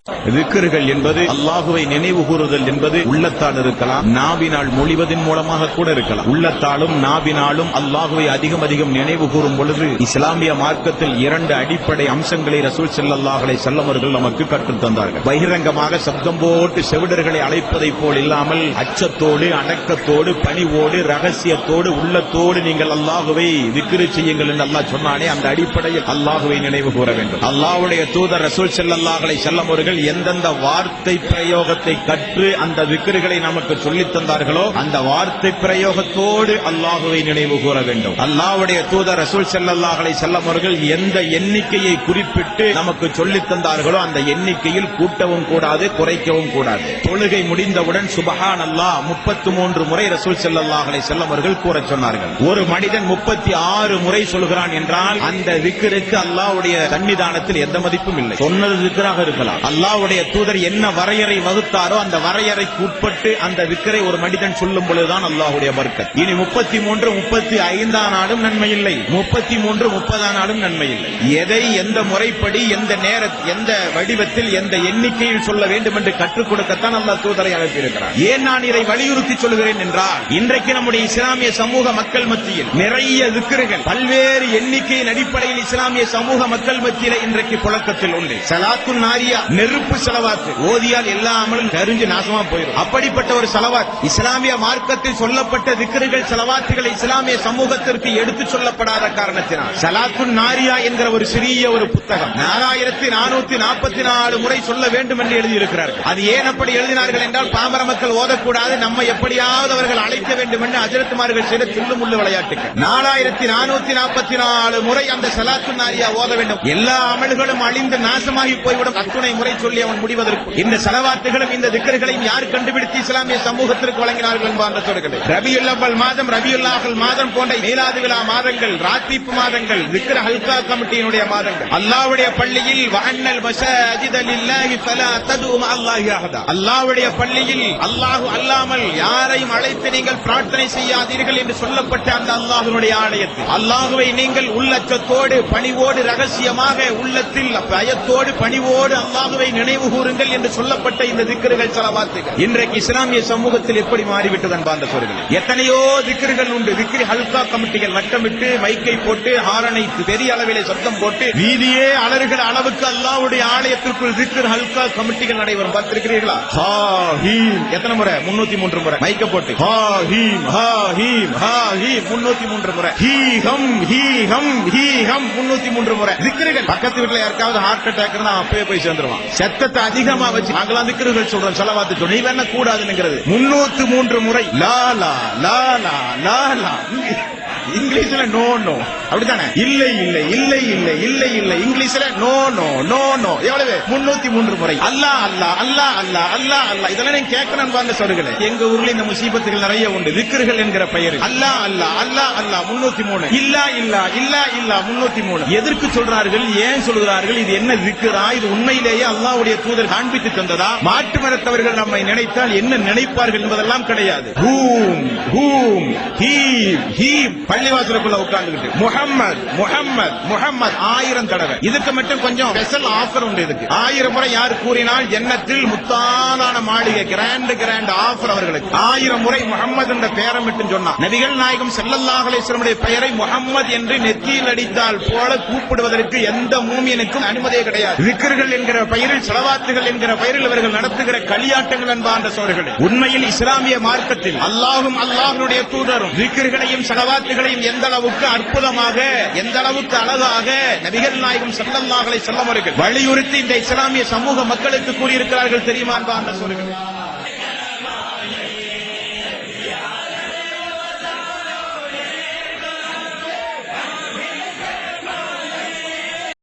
திக்ர்கள் என்பது அல்லாஹுவை நினைவு கூறுதல் என்பது உள்ளத்தால் இருக்கலாம், நாவினால் மொழிவதன் மூலமாக கூட இருக்கலாம். உள்ளத்தாலும் நாவினாலும் அல்லாஹுவை அதிகம் அதிகம் நினைவு கூறும் பொழுது இஸ்லாமிய மார்க்கத்தில் 2 அடிப்படை அம்சங்களை ரசூல் ஸல்லல்லாஹு அலைஹி வஸல்லம் அவர்கள் நமக்கு கற்றுத் தந்தார்கள். பகிரங்கமாக சப்தம் போட்டு செவிடர்களை அழைப்பதை போல் இல்லாமல் அச்சத்தோடு, அடக்கத்தோடு, பணிவோடு, ரகசியத்தோடு, உள்ளத்தோடு நீங்கள் அல்லாஹுவை திக்ரு செய்யுங்கள் என்று அல்லாஹ் சொன்னானே, அந்த அடிப்படையில் அல்லாஹுவை நினைவு கூற வேண்டும். அல்லாஹ்வுடைய தூதர் ரசூல் ஸல்லல்லாஹு அலைஹி வஸல்லம் அவர்கள் எந்தெந்த வார்த்தை பிரயோகத்தை கற்று அந்த திக்ருகளை நமக்கு சொல்லித் தந்தார்களோ அந்த வார்த்தை பிரயோகத்தோடு அல்லாஹுவை நினைவு கூற வேண்டும். அல்லாஹ்வுடைய தூதர் ரசூல் ஸல்லல்லாஹு அலைஹி வஸல்லம் அவர்கள் எந்த எண்ணிக்கையை குறிப்பிட்டு நமக்கு சொல்லித் தந்தார்களோ அந்த எண்ணிக்கையில் கூட்டவும் கூடாது, குறைக்கவும் கூடாது. தொழுகை முடிந்தவுடன் சுப்ஹானல்லாஹ் 33 முறை ரசூல் ஸல்லல்லாஹு அலைஹி வஸல்லம் அவர்கள் கூறச் சொன்னார்கள். ஒரு மனிதன் 36 முறை சொல்கிறான் என்றால் அந்த திக்ருக்கு அல்லாஹ்வுடைய சன்னிதானத்தில் எந்த மதிப்பும் இல்லை. சொன்னது திக்ராக இருக்கலாம். அல்லாஹ்வுடைய தூதர் என்ன வரையறை வகுத்தாரோ அந்த வரையறைக்கு உட்பட்டு அந்த திக்ரை ஒரு மனிதன் சொல்லும் பொழுதுதான் அல்லாஹ்வுடைய பரக்கத். இனி 33 35 நாளும் நன்மை இல்லை, 33 30 நாளும் நன்மை இல்லை. எதை எந்த முறைப்படி எந்த நேரத்தில் எந்த வடிவத்தில் எந்த எண்ணிக்கையில் சொல்ல வேண்டும் என்று கற்றுக் கொடுக்கத்தான் அல்லாஹ் தூதரை அனுப்பியிருக்கிறார். ஏன் நான் இதை வலியுறுத்தி சொல்கிறேன் என்றால் இன்றைக்கு நம்முடைய இஸ்லாமிய சமூக மக்கள் மத்தியில் நிறைய திக்ருகள் பல்வேறு எண்ணிக்கையின் அடிப்படையில் இஸ்லாமிய சமூக மக்கள் மத்தியில் இன்றைக்கு புழக்கத்தில் உண்டு. ஸலாத்துன் நாரியா, நெருப்பு ஸலவாத் ஓதியால் எல்லா அமலும் கரிஞ்சு நாசமா போயிடும். அப்படிப்பட்ட ஒரு ஸலவாத் இஸ்லாமிய மார்க்கத்தில் சொல்லப்பட்ட திக்ருகள் ஸலவாத்துகள் இஸ்லாமிய சமூகத்திற்கு எடுத்துச் சொல்லப்படாத காரணத்தினால் ஸலாத்துன் நாரியா என்கிற ஒரு சிறிய ஒரு புத்தகம் 4444 முறை சொல்ல வேண்டும் என்று எழுதியிருக்கிறார்கள். அது ஏன் அப்படி எழுதினார்கள் என்றால் பாமர மக்கள் ஓதக்கூடாது, நம்ம எப்படியாவது அவர்கள் அழைக்க வேண்டும் என்று ஹஜ்ரத்மார்கள் செய்த தில்லுமுள்ளு விளையாட்டுகள். 4444 முறை அந்த ஸலாத்துன் நாரியா ஓத வேண்டும். எல்லா அமல்களும் அழிந்து நாசமாகி போய்விடும். அத்துணை முறை சொல்லி அவன் முடிவதற்கு இந்த ஸலவாத்துகளும் இந்த திக்ருகளையும் யார் கண்டுபிடித்து இஸ்லாமிய சமூகத்திற்கு வழங்கினார்கள் என்பார் சொல்கிறது. ரபியுல் அவ்வல் மாதம், ரபியுல் ஆஹிர் மாதம் போன்ற மீலாது விழா மாதங்கள், ராத்தீப் மாதங்கள், திக்ர் ஹல்கா கமிட்டியினுடைய மாதங்கள். அல்லாஹ்வுடைய பள்ளியில் வஅன்னல் மஸாஜித லில்லாஹி ஃபலா ததுஉ மஅல்லாஹி அஹதா, அல்லாஹ்வுடைய பள்ளியில் அல்லாஹ் அல்லாமல் யாரையும் அழைத்து நீங்கள் பிரார்த்தனை செய்யாதீர்கள் என்று சொல்லப்பட்ட அந்த அல்லாஹ்வுடைய ஆலயத்தில் அல்லாஹ்வை நீங்கள் உள்ளச்சத்தோடு, பணிவோடு, ரகசியமாக உள்ளத்தில் பயத்தோடு, பணிவோடு அல்லாஹ்வை நினைவு கூறுங்கள் என்று சொல்லப்பட்ட இந்த திக்ருகள் ஸலவாத்துகள் இன்றைக்கு இஸ்லாமிய சமூகத்தில் எப்படி மாறிவிட்டது அன்பார்ந்த சகோதரர்களே. எத்தனையோ திக்ருகள் உண்டு. திக்ர் ஹல்கா கமிட்டிகள் வட்டமிட்டு மைக்கை போட்டு ஹாரனை பெரிய அளவிலே சத்தம் போட்டு வீதியே அலறுகிற அளவுக்கு அல்லாஹ்வுடைய ஆலயத்திற்குள் திக்ர் ஹல்கா கமிட்டிகள் நடைபெறும். பார்த்திருக்கிறீர்களா? ஹா ஹீம் எத்தனை முறை? 303 முறை மைக்க போட்டு ஹா ஹீம் ஹா ஹீம் ஹா ஹீம் 303 முறை, ஹீ ஹம் ஹீ ஹம் ஹீ ஹம் 303 முறை. திக்ருகள் பக்கத்து வீட்டுல யாருக்காவது ஹார்ட் அட்டாக் இருந்தா அப்பவே போய் சேர்ந்துருவான். சத்தத்தை அதிகமா வச்சு நாங்களாம் திக்ருகள் சொல்றோம், ஸலவாத்து சொல்லி வேணா கூடாதுங்கிறது. 303 முறை லா லா லா லா லா லா. இங்கிலீஷ்ல நோ நோ அப்படித்தானே? இல்லை இல்லை இல்லை இல்லை இல்லை இல்லை. இங்கிலீஷ்ல நோ நோ நோ நோ. எவ்வளவு? 303 முறை. அல்லாஹ் அல்லாஹ் அல்லாஹ் அல்லாஹ் அல்லாஹ் அல்லாஹ். இதெல்லாம் நீங்க கேட்கணும் வாங்க சொல்லுங்களேன். எங்க ஊர்ல இந்த முசீபத்துகள் நிறைய உண்டு. திக்ருகள் என்கிற பெயரில் அல்லாஹ் அல்லாஹ் அல்லாஹ் அல்லாஹ் 303, இல்லா இல்லா இல்லா இல்லா 303. எதற்கு சொல்றார்கள்? ஏன் சொல்கிறார்கள்? இது என்ன திக்ரா? இது உண்மையிலேயே அல்லாஹ்வுடைய தூதர் காண்பித்து தந்ததா? மாற்று மதத்தவர்கள் நம்மை நினைத்தால் என்ன நினைப்பார்கள் என்பதெல்லாம் கிடையாது. ஹூம் ஹூம் ஹீம் ஹீம் பள்ளிவாசலுக்குள்ள உட்கார்ந்துகிட்டு முஹம்மத் முஹம்மத் முஹம்மத் 1000 தடவை. இதுக்கு மட்டும் கொஞ்சம் ஸ்பெஷல் ஆஃபர் உண்டு. இதுக்கு 1000 முறை யார் கூறினால் ஜன்னத்தில் முத்தான மாளிகை, கிராண்ட் கிராண்ட் ஆஃபர் அவர்களுக்கு. 1000 முறை முஹம்மது என்ற பெயரை மட்டும் சொன்னா நபிகள் நாயகம் ஸல்லல்லாஹு அலைஹி வஸல்லம் பெயரை முஹம்மது என்று நெற்றியில் அடித்தால் போல கூப்பிடுவதற்கு எந்த மூமியனுக்கும் அனுமதியே கிடையாது. திக்ருகள் என்கிற பெயரில், ஸலவாத்துகள் என்கிற பெயரில் இவர்கள் நடத்துகிற களியாட்டங்கள் என்பான்ற சோழர்களே. உண்மையில் இஸ்லாமிய மார்க்கத்தில் அல்லாஹ்வும் அல்லாஹ்வுடைய தூதரும் திக்ருகளையும் ஸலவாத்துகளையும் எந்த அளவுக்கு அற்புதமாக, எந்த அளவுக்கு அழகாக நபிகள் நாயகம் ஸல்லல்லாஹு அலைஹி வஸல்லம் அவர்கள் வலியுறுத்தி இந்த இஸ்லாமிய சமூக மக்களுக்கு கூறியிருக்கிறார்கள் தெரியுமா என்பான்ற சோழர்களே.